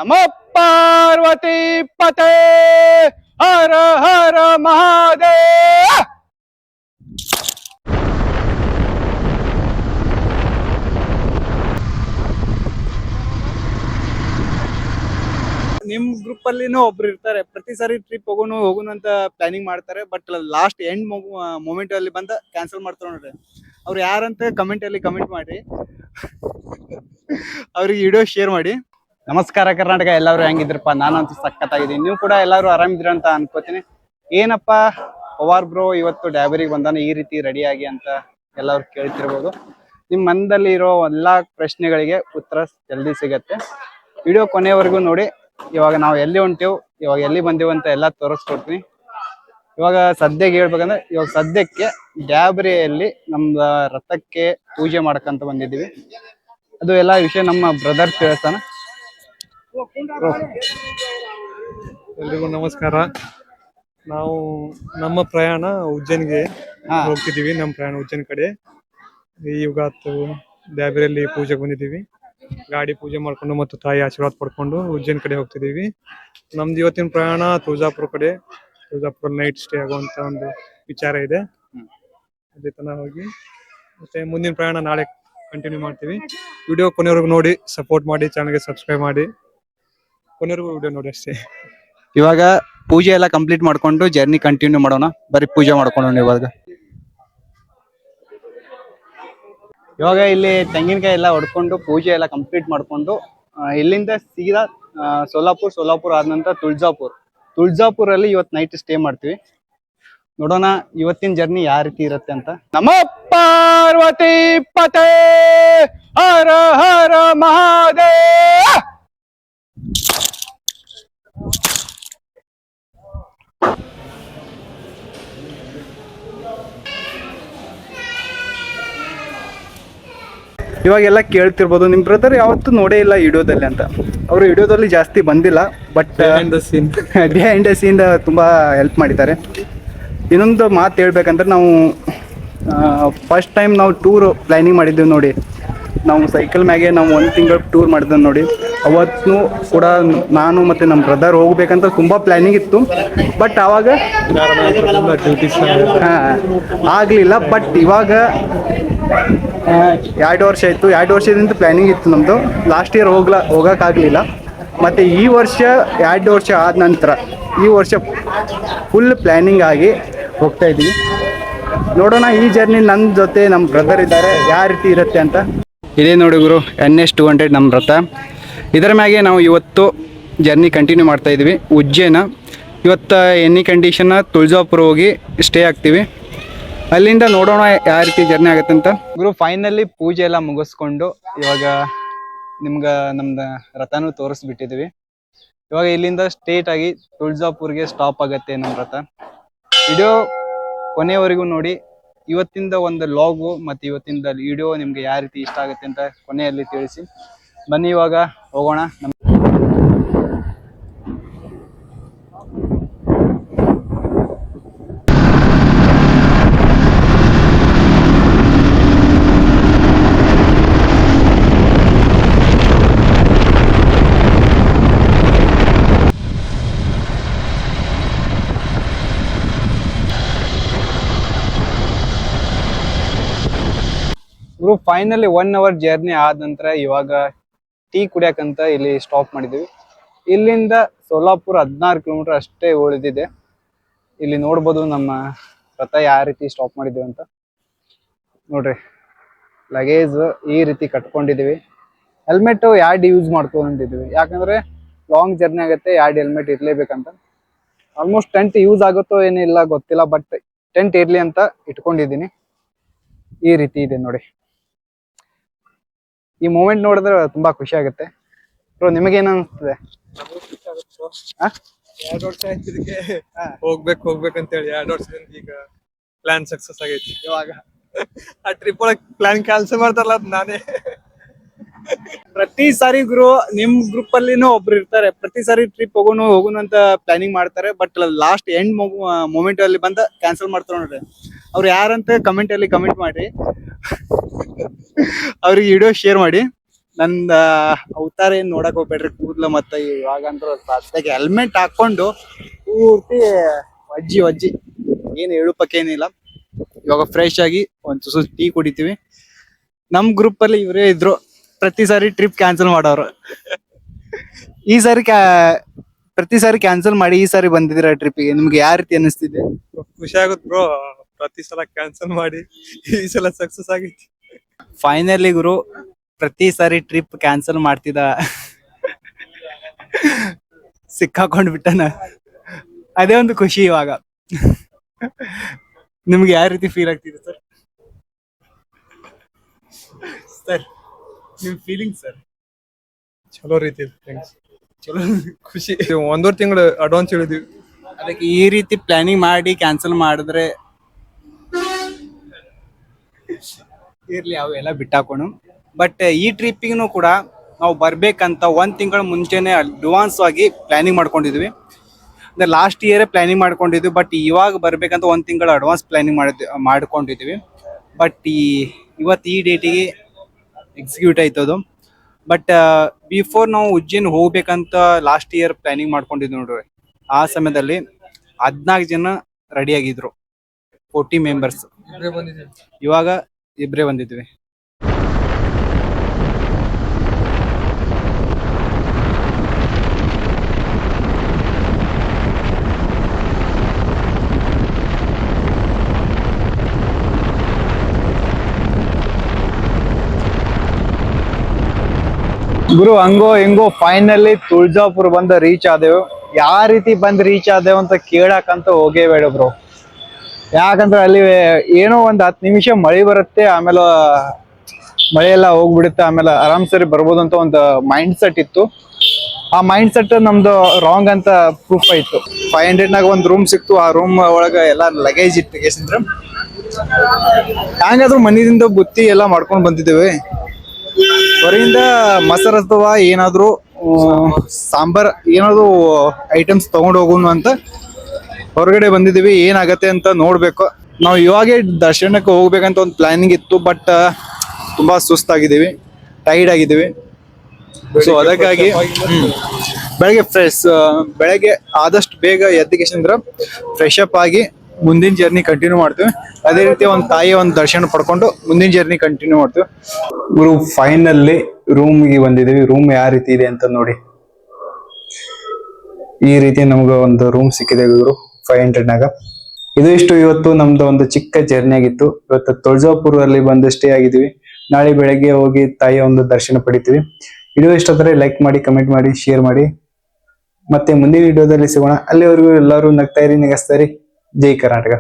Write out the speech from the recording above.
ನಮ ಪಾರ್ವತಿ ಪತೆ ಹರ ಹರ ಮಹಾದೇವ. ನಿಮ್ ಗ್ರೂಪ್ ಅಲ್ಲಿನೂ ಒಬ್ರು ಇರ್ತಾರೆ, ಪ್ರತಿ ಸಾರಿ ಟ್ರಿಪ್ ಹೋಗೋಣ ಅಂತ ಪ್ಲಾನಿಂಗ್ ಮಾಡ್ತಾರೆ. ಬಟ್ ಲಾಸ್ಟ್ ಎಂಡ್ ಮೂಮೆಂಟ್ ಅಲ್ಲಿ ಬಂದ ಕ್ಯಾನ್ಸಲ್ ಮಾಡ್ತಾರೆ ನೋಡ್ರಿ. ಅವ್ರು ಯಾರಂತ ಕಮೆಂಟ್ ಅಲ್ಲಿ ಕಮೆಂಟ್ ಮಾಡಿ, ಅವ್ರಿಗೆ ವಿಡಿಯೋ ಶೇರ್ ಮಾಡಿ. ನಮಸ್ಕಾರ ಕರ್ನಾಟಕ, ಎಲ್ಲರೂ ಹೆಂಗಿದ್ರಪ್ಪ? ನಾನಂತೂ ಸಖತ್ತಾಗಿದ್ದೀನಿ, ನೀವು ಕೂಡ ಎಲ್ಲರೂ ಆರಾಮಿದ್ರ ಅಂತ ಅನ್ಕೋತೀನಿ. ಏನಪ್ಪಾ ಪವಾರ್ ಬ್ರೋ ಇವತ್ತು ಡ್ಯಾಬರಿಗೆ ಬಂದಾನ ಈ ರೀತಿ ರೆಡಿ ಆಗಿ ಅಂತ ಎಲ್ಲರೂ ಕೇಳ್ತಿರ್ಬೋದು. ನಿಮ್ ಮನದಲ್ಲಿ ಇರೋ ಎಲ್ಲಾ ಪ್ರಶ್ನೆಗಳಿಗೆ ಉತ್ತರ ಜಲ್ದಿ ಸಿಗತ್ತೆ. ವಿಡಿಯೋ ಕೊನೆವರೆಗೂ ನೋಡಿ. ಇವಾಗ ನಾವು ಎಲ್ಲಿ ಹೊಂಟೇವು, ಇವಾಗ ಎಲ್ಲಿ ಬಂದೇವು ಅಂತ ಎಲ್ಲ ತೋರಿಸ್ಕೊಡ್ತೀನಿ. ಇವಾಗ ಸದ್ಯಕ್ಕೆ ಹೇಳ್ಬೇಕಂದ್ರೆ, ಇವಾಗ ಸದ್ಯಕ್ಕೆ ಡ್ಯಾಬರಿಯಲ್ಲಿ ನಮ್ದ ರಥಕ್ಕೆ ಪೂಜೆ ಮಾಡಕಂತ ಬಂದಿದ್ದೀವಿ. ಅದು ಎಲ್ಲ ವಿಷಯ ನಮ್ಮ ಬ್ರದರ್ ತಿಳಿಸ್ತಾನ. ಎಲ್ರಿಗೂ ನಮಸ್ಕಾರ. ನಾವು ನಮ್ಮ ಪ್ರಯಾಣ ಉಜ್ಜೈನ್ಗೆ ಹೋಗ್ತಿದೀವಿ. ನಮ್ಮ ಪ್ರಯಾಣ ಉಜ್ಜೈನ್ ಕಡೆ. ಇವತ್ತು ಡ್ಯಾಬರಿಯಲ್ಲಿ ಪೂಜೆಗೆ ಬಂದಿದ್ದೀವಿ. ಗಾಡಿ ಪೂಜೆ ಮಾಡ್ಕೊಂಡು ಮತ್ತು ತಾಯಿ ಆಶೀರ್ವಾದ ಪಡ್ಕೊಂಡು ಉಜ್ಜೈನ್ ಕಡೆ ಹೋಗ್ತಿದೀವಿ. ನಮ್ದು ಇವತ್ತಿನ ಪ್ರಯಾಣ ತುಳಜಾಪುರ ಕಡೆ. ತುಳಜಾಪುರ ನೈಟ್ ಸ್ಟೇ ಆಗುವಂತ ಒಂದು ವಿಚಾರ ಇದೆ. ಅದೇ ತನ ಹೋಗಿ ಮತ್ತೆ ಮುಂದಿನ ಪ್ರಯಾಣ ನಾಳೆ ಕಂಟಿನ್ಯೂ ಮಾಡ್ತೀವಿ. ವಿಡಿಯೋ ಕೊನೆವರೆಗೂ ನೋಡಿ, ಸಪೋರ್ಟ್ ಮಾಡಿ, ಚಾನಲ್ಗೆ ಸಬ್ಸ್ಕ್ರೈಬ್ ಮಾಡಿ, ಕೊನೆವರೆಗೂ ವಿಡಿಯೋ ನೋಡಿ ಅಷ್ಟೇ. ಇವಾಗ ಪೂಜೆ ಎಲ್ಲ ಕಂಪ್ಲೀಟ್ ಮಾಡ್ಕೊಂಡು ಜರ್ನಿ ಕಂಟಿನ್ಯೂ ಮಾಡೋಣ. ಬರೀ ಪೂಜೆ ಮಾಡ್ಕೊಂಡು ಇವಾಗ ಇಲ್ಲಿ ತೆಂಗಿನಕಾಯಿ ಎಲ್ಲ ಹೊಡ್ಕೊಂಡು ಪೂಜೆ ಎಲ್ಲ ಕಂಪ್ಲೀಟ್ ಮಾಡ್ಕೊಂಡು ಇಲ್ಲಿಂದ ಸೀದಾ ಸೋಲಾಪುರ್ ಆದ ನಂತರ ತುಳಜಾಪುರ್ ಅಲ್ಲಿ ಇವತ್ತು ನೈಟ್ ಸ್ಟೇ ಮಾಡ್ತೀವಿ. ನೋಡೋಣ ಇವತ್ತಿನ ಜರ್ನಿ ಯಾವ ರೀತಿ ಇರುತ್ತೆ ಅಂತ. ನಮ ಪಾರ್ವತಿ ಪತೆ ಹರ ಹರ ಮಹಾದೇವ. ಇವಾಗೆಲ್ಲ ಕೇಳ್ತಿರ್ಬೋದು, ನಿಮ್ ಬ್ರದರ್ ಯಾವತ್ತೂ ನೋಡೇ ಇಲ್ಲ ವಿಡಿಯೋದಲ್ಲಿ ಅಂತ. ಅವರು ವಿಡಿಯೋದಲ್ಲಿ ಜಾಸ್ತಿ ಬಂದಿಲ್ಲ, ಬಟ್ ಬಿಹೈಂಡ್ ದ ಸೀನ್ ತುಂಬಾ ಹೆಲ್ಪ್ ಮಾಡಿದ್ದಾರೆ. ಇನ್ನೊಂದು ಮಾತು ಹೇಳ್ಬೇಕಂದ್ರೆ, ನಾವು ಫಸ್ಟ್ ಟೈಮ್ ನಾವು ಟೂರ್ ಪ್ಲಾನಿಂಗ್ ಮಾಡಿದ್ದೇವೆ ನೋಡಿ. ನಾವು ಸೈಕಲ್ ಮ್ಯಾಗೆ ನಾವು 1 ತಿಂಗಳು ಟೂರ್ ಮಾಡಿದ್ದೆ ನೋಡಿ. ಅವತ್ತು ಕೂಡ ನಾನು ಮತ್ತು ನಮ್ಮ ಬ್ರದರ್ ಹೋಗ್ಬೇಕಂತ ತುಂಬ ಪ್ಲ್ಯಾನಿಂಗ್ ಇತ್ತು. ಬಟ್ ಆವಾಗ ಆಗಲಿಲ್ಲ. ಬಟ್ ಇವಾಗ 2 ವರ್ಷ ಆಯಿತು. 2 ವರ್ಷದಿಂದ ಪ್ಲ್ಯಾನಿಂಗ್ ಇತ್ತು ನಮ್ಮದು. ಲಾಸ್ಟ್ ಇಯರ್ ಹೋಗೋಕ್ಕಾಗಲಿಲ್ಲ. ಮತ್ತು ಈ ವರ್ಷ 2 ವರ್ಷ ಆದ ನಂತರ ಈ ವರ್ಷ ಫುಲ್ ಪ್ಲ್ಯಾನಿಂಗ್ ಆಗಿ ಹೋಗ್ತಾ ಇದ್ದೀವಿ. ನೋಡೋಣ ಈ ಜರ್ನಿ ನನ್ನ ಜೊತೆ ನಮ್ಮ ಬ್ರದರ್ ಇದ್ದಾರೆ, ಯಾವ ರೀತಿ ಇರುತ್ತೆ ಅಂತ. ಇದೇ ನೋಡಿ ಗುರು, NS 200 ನಮ್ಮ ರಥ. ಇದರ ಮ್ಯಾಗೆ ನಾವು ಇವತ್ತು ಜರ್ನಿ ಕಂಟಿನ್ಯೂ ಮಾಡ್ತಾ ಇದ್ದೀವಿ. ಉಜ್ಜೈನ ಇವತ್ತು ಎನಿ ಕಂಡೀಷನ್ನ ತುಳಜಾಪುರ ಹೋಗಿ ಸ್ಟೇ ಆಗ್ತೀವಿ. ಅಲ್ಲಿಂದ ನೋಡೋಣ ಯಾವ ರೀತಿ ಜರ್ನಿ ಆಗುತ್ತೆ ಅಂತ. ಗುರು ಫೈನಲಿ ಪೂಜೆ ಎಲ್ಲ ಮುಗಿಸ್ಕೊಂಡು ಇವಾಗ ನಿಮ್ಗೆ ನಮ್ದು ರಥನೂ ತೋರಿಸ್ಬಿಟ್ಟಿದ್ದೀವಿ. ಇವಾಗ ಇಲ್ಲಿಂದ ಸ್ಟ್ರೇಟ್ ಆಗಿ ತುಳಜಾಪುರ್ಗೆ ಸ್ಟಾಪ್ ಆಗುತ್ತೆ ನಮ್ಮ ರಥ. ವಿಡಿಯೋ ಕೊನೆಯವರೆಗೂ ನೋಡಿ. ಇವತ್ತಿಂದ ಒಂದು ಲಾಗು ಮತ್ತು ಇವತ್ತಿಂದ ವಿಡಿಯೋ ನಿಮ್ಗೆ ಯಾವ ರೀತಿ ಇಷ್ಟ ಆಗುತ್ತೆ ಅಂತ ಕೊನೆಯಲ್ಲಿ ತಿಳಿಸಿ. ಬನ್ನಿ ಇವಾಗ ಹೋಗೋಣ. ಫೈನಲಿ 1 ಅವರ್ ಜರ್ನಿ ಆದ ನಂತರ ಇವಾಗ ಟೀ ಕುಡಿಯಕಂತ ಇಲ್ಲಿ ಸ್ಟಾಪ್ ಮಾಡಿದ್ದೀವಿ. ಇಲ್ಲಿಂದ ಸೋಲಾಪುರ 16 ಕಿಲೋಮೀಟರ್ ಅಷ್ಟೇ ಉಳಿದಿದೆ. ಇಲ್ಲಿ ನೋಡ್ಬೋದು ನಮ್ಮ ರಥ ಯಾವ ರೀತಿ ಸ್ಟಾಪ್ ಮಾಡಿದ್ದೀವಿ ಅಂತ. ನೋಡ್ರಿ, ಲಗೇಜ್ ಈ ರೀತಿ ಕಟ್ಕೊಂಡಿದ್ದೀವಿ. ಹೆಲ್ಮೆಟ್ 2 ಯೂಸ್ ಮಾಡ್ಕೊಂಡಿದ್ದೀವಿ, ಯಾಕಂದ್ರೆ ಲಾಂಗ್ ಜರ್ನಿ ಆಗುತ್ತೆ. 2 ಹೆಲ್ಮೆಟ್ ಇರ್ಲೇಬೇಕಂತ. ಆಲ್ಮೋಸ್ಟ್ ಟೆಂಟ್ ಯೂಸ್ ಆಗುತ್ತೋ ಏನಿಲ್ಲ ಗೊತ್ತಿಲ್ಲ, ಬಟ್ ಟೆಂಟ್ ಇರ್ಲಿ ಅಂತ ಇಟ್ಕೊಂಡಿದ್ದೀನಿ. ಈ ರೀತಿ ಇದೆ ನೋಡಿ. ಈ ಮೂಮೆಂಟ್ ನೋಡಿದ್ರೆ ತುಂಬಾ ಖುಷಿ ಆಗುತ್ತೆ. ಬ್ರೋ ನಿಮಗೇನು ಅನಿಸ್ತದೆ? 2 ವರ್ಷ ಆಯ್ತು ಇದಕ್ಕೆ ಹೋಗ್ಬೇಕಂತ ಹೇಳಿ. 2 ವರ್ಷದಿಂದ ಈಗ ಪ್ಲಾನ್ ಸಕ್ಸಸ್ ಆಗೈತಿ. ಇವಾಗ ಆ ಟ್ರಿಪ್ ಒಳಗೆ ಪ್ಲಾನ್ ಕ್ಯಾನ್ಸಲ್ ಮಾಡ್ತಾರಲ್ಲ, ಅದು ನಾನೇ. ಪ್ರತಿ ಸಾರಿ ಗುರು ನಿಮ್ ಗ್ರೂಪ್ ಅಲ್ಲಿನೂ ಒಬ್ರು ಇರ್ತಾರೆ, ಪ್ರತಿ ಸಾರಿ ಟ್ರಿಪ್ ಹೋಗೋಣ ಅಂತ ಪ್ಲಾನಿಂಗ್ ಮಾಡ್ತಾರೆ. ಬಟ್ ಲಾಸ್ಟ್ ಎಂಡ್ ಮೂಮೆಂಟ್ ಅಲ್ಲಿ ಬಂದ ಕ್ಯಾನ್ಸಲ್ ಮಾಡ್ತಾರೆ ನೋಡ್ರಿ. ಅವ್ರು ಯಾರಂತ ಕಮೆಂಟ್ ಅಲ್ಲಿ ಕಮೆಂಟ್ ಮಾಡಿ, ಅವ್ರಿಗೆ ವಿಡಿಯೋ ಶೇರ್ ಮಾಡಿ. ನಂದ ಅವತಾರ ಏನ್ ನೋಡಕ್ ಹೋಗ್ಬೇಡ್ರಿ, ಕೂದ್ಲ ಮತ್ತೆ ಇವಾಗಂದ್ರೂ ಸದ್ಯಕ್ಕೆ ಹೆಲ್ಮೆಟ್ ಹಾಕೊಂಡು ಪೂರ್ತಿ ಅಜ್ಜಿ ಏನ್ ಹೇಳುಪಕ್ಕೆ ಏನಿಲ್ಲ. ಇವಾಗ ಫ್ರೆಶ್ ಆಗಿ ಒಂದ್ ತುಸು ಟೀ ಕುಡಿತೀವಿ. ನಮ್ ಗ್ರೂಪ್ ಅಲ್ಲಿ ಇವರೇ ಇದ್ರು, ಪ್ರತಿ ಸಾರಿ ಟ್ರಿಪ್ ಕ್ಯಾನ್ಸಲ್ ಮಾಡೋರು. ಈ ಸಾರಿ ಪ್ರತಿ ಸಾರಿ ಕ್ಯಾನ್ಸಲ್ ಮಾಡಿ ಈ ಸಾರಿ ಬಂದಿದ್ದೀರಾ ಟ್ರಿಪ್ಗೆ, ನಿಮ್ಗೆ ಯಾವ ರೀತಿ ಅನಿಸ್ತಿದೆ? ಖುಷಿ ಆಗುತ್ತೆ ಬ್ರೋ, ಪ್ರತಿ ಸಲ ಕ್ಯಾನ್ಸಲ್ ಮಾಡಿ ಈ ಸಲ ಸಕ್ಸಸ್ ಆಗೈತಿ. ಫೈನಲಿ ಗುರು, ಪ್ರತಿ ಸಾರಿ ಟ್ರಿಪ್ ಕ್ಯಾನ್ಸಲ್ ಮಾಡ್ತಿದ್ದ ಸಿಕ್ಕಾಕೊಂಡ್ ಬಿಟ್ಟನ, ಅದೇ ಒಂದು ಖುಷಿ ಇವಾಗ. ನಿಮ್ಗೆ ಯಾವ ರೀತಿ ಫೀಲ್ ಆಗ್ತಿದೆ ಸರ್? ಸರ್ ನಿಮ್ ಫೀಲಿಂಗ್ ಸರ್? ಚಲೋ ರೀತಿ ಥ್ಯಾಂಕ್ಸ್. ಚಲೋ. ಖುಷಿ. 1.5 ತಿಂಗಳು ಅಡ್ವಾನ್ಸ್ ಹೇಳಿದ್ವಿ. ಅದಕ್ಕೆ ಈ ರೀತಿ ಪ್ಲಾನಿಂಗ್ ಮಾಡಿ ಕ್ಯಾನ್ಸಲ್ ಮಾಡಿದ್ರೆ ಇರ್ಲಿ, ಅವೆಲ್ಲ ಬಿಟ್ಟಾಕೋಣ. ಬಟ್ ಈ ಟ್ರಿಪ್ಪಿಗೂ ಕೂಡ ನಾವು ಬರ್ಬೇಕಂತ 1 ತಿಂಗಳ ಮುಂಚೆನೆ ಅಡ್ವಾನ್ಸ್ ಆಗಿ ಪ್ಲಾನಿಂಗ್ ಮಾಡ್ಕೊಂಡಿದ್ವಿ. ಅಂದ್ರೆ ಲಾಸ್ಟ್ ಇಯರ್ ಪ್ಲಾನಿಂಗ್ ಮಾಡ್ಕೊಂಡಿದ್ವಿ, ಬಟ್ ಇವಾಗ ಬರ್ಬೇಕಂತ 1 ತಿಂಗಳ ಅಡ್ವಾನ್ಸ್ ಪ್ಲಾನಿಂಗ್ ಮಾಡ್ಕೊಂಡಿದ್ವಿ. ಬಟ್ ಇವತ್ತು ಈ ಡೇಟಿಗೆ ಎಕ್ಸಿಕ್ಯೂಟ್ ಆಯ್ತದು. ಬಟ್ ಬಿಫೋರ್ ನಾವು ಉಜ್ಜೈನ್ ಹೋಗ್ಬೇಕಂತ ಲಾಸ್ಟ್ ಇಯರ್ ಪ್ಲಾನಿಂಗ್ ಮಾಡ್ಕೊಂಡಿದ್ವಿ ನೋಡ್ರಿ. ಆ ಸಮಯದಲ್ಲಿ 14 ಜನ ರೆಡಿ ಆಗಿದ್ರು, 40 ಮೆಂಬರ್ಸ್. ಇವಾಗ ಇಬ್ರೇ ಬಂದಿದ್ವಿ. ಗುರು ಹಂಗೋ ಹೆಂಗೋ ಫೈನಲಿ ತುಳಜಾಪುರ ಬಂದ ರೀಚ್ ಆದೆವು. ಯಾವ ರೀತಿ ಬಂದ್ ರೀಚ್ ಆದೆವು ಅಂತ ಕೇಳಕ್ಕಂತ ಹೋಗೇಬೇಡ ಬ್ರೋ. ಯಾಕಂದ್ರೆ ಅಲ್ಲಿ ಏನೋ ಒಂದ್ 10 ನಿಮಿಷ ಮಳೆ ಬರುತ್ತೆ, ಆಮೇಲೆ ಮಳೆ ಎಲ್ಲ ಹೋಗ್ಬಿಡುತ್ತೆ, ಆಮೇಲೆ ಆರಾಮ್ ಸರಿ ಬರ್ಬೋದು ಅಂತ ಒಂದು ಮೈಂಡ್ ಸೆಟ್ ಇತ್ತು. ಆ ಮೈಂಡ್ ಸೆಟ್ ನಮ್ದು ರಾಂಗ್ ಅಂತ ಪ್ರೂಫ್ ಆಯ್ತು. 500ನಾಗ ಒಂದ್ ರೂಮ್ ಸಿಕ್ತು. ಆ ರೂಮ್ ಒಳಗ ಎಲ್ಲ ಲಗೇಜ್ ಇಟ್ಟು ಕೇಸಿಂದ್ರ ಹ್ಯಾಂಗಾದ್ರೂ ಮನೆಯಿಂದ ಬುತ್ತಿ ಎಲ್ಲ ಮಾಡ್ಕೊಂಡ್ ಬಂದಿದ್ದೇವೆ. ಹೊರಗಿಂದ ಮೊಸರು ಅಥವಾ ಏನಾದ್ರು ಸಾಂಬಾರ್ ಏನಾದ್ರು ಐಟಮ್ಸ್ ತಗೊಂಡ್ ಹೋಗೋಣ ಅಂತ ಹೊರಗಡೆ ಬಂದಿದೀವಿ. ಏನಾಗತ್ತೆ ಅಂತ ನೋಡ್ಬೇಕು. ನಾವು ಇವಾಗೆ ದರ್ಶನಕ್ಕೆ ಹೋಗ್ಬೇಕಂತ ಒಂದು ಪ್ಲಾನಿಂಗ್ ಇತ್ತು, ಬಟ್ ತುಂಬಾ ಸುಸ್ತಾಗಿದ್ದೀವಿ, ಟೈರ್ಡ್ ಆಗಿದ್ದೀವಿ. ಸೊ ಅದಕ್ಕಾಗಿ ಬೆಳಗ್ಗೆ ಆದಷ್ಟು ಬೇಗ ಎದ್ದಿಗೆಂದ್ರ ಫ್ರೆಶ್ ಅಪ್ ಆಗಿ ಮುಂದಿನ ಜರ್ನಿ ಕಂಟಿನ್ಯೂ ಮಾಡ್ತೀವಿ. ಅದೇ ರೀತಿ ಒಂದು ತಾಯಿಯ ಒಂದು ದರ್ಶನ ಪಡ್ಕೊಂಡು ಮುಂದಿನ ಜರ್ನಿ ಕಂಟಿನ್ಯೂ ಮಾಡ್ತೀವಿ. ಗುರು ಫೈನಲ್ಲಿ ರೂಮ್ಗೆ ಬಂದಿದ್ದೀವಿ. ರೂಮ್ ಯಾವ ರೀತಿ ಇದೆ ಅಂತ ನೋಡಿ. ಈ ರೀತಿ ನಮ್ಗೆ ಒಂದು ರೂಮ್ ಸಿಕ್ಕಿದೆ ಗುರು 500ನಾಗ. ಇದಿಷ್ಟು ಇವತ್ತು ನಮ್ದು ಒಂದು ಚಿಕ್ಕ ಜರ್ನಿ ಆಗಿತ್ತು. ಇವತ್ತು ತುಳಜಾಪುರಲ್ಲಿ ಬಂದು ಸ್ಟೇ ಆಗಿದ್ದೀವಿ. ನಾಳೆ ಬೆಳಗ್ಗೆ ಹೋಗಿ ತಾಯಿಯ ಒಂದು ದರ್ಶನ ಪಡಿತೀವಿ. ವಿಡಿಯೋ ಇಷ್ಟ ಆದರೆ ಲೈಕ್ ಮಾಡಿ, ಕಮೆಂಟ್ ಮಾಡಿ, ಶೇರ್ ಮಾಡಿ. ಮತ್ತೆ ಮುಂದಿನ ವಿಡಿಯೋದಲ್ಲಿ ಸಿಗೋಣ. ಅಲ್ಲಿವರೆಗೂ ಎಲ್ಲರೂ ನಗ್ತಾ ಇರಿ, ನಗಿಸ್ತಾ ಇರಿ. ಜೈ ಕರ್ನಾಟಕ.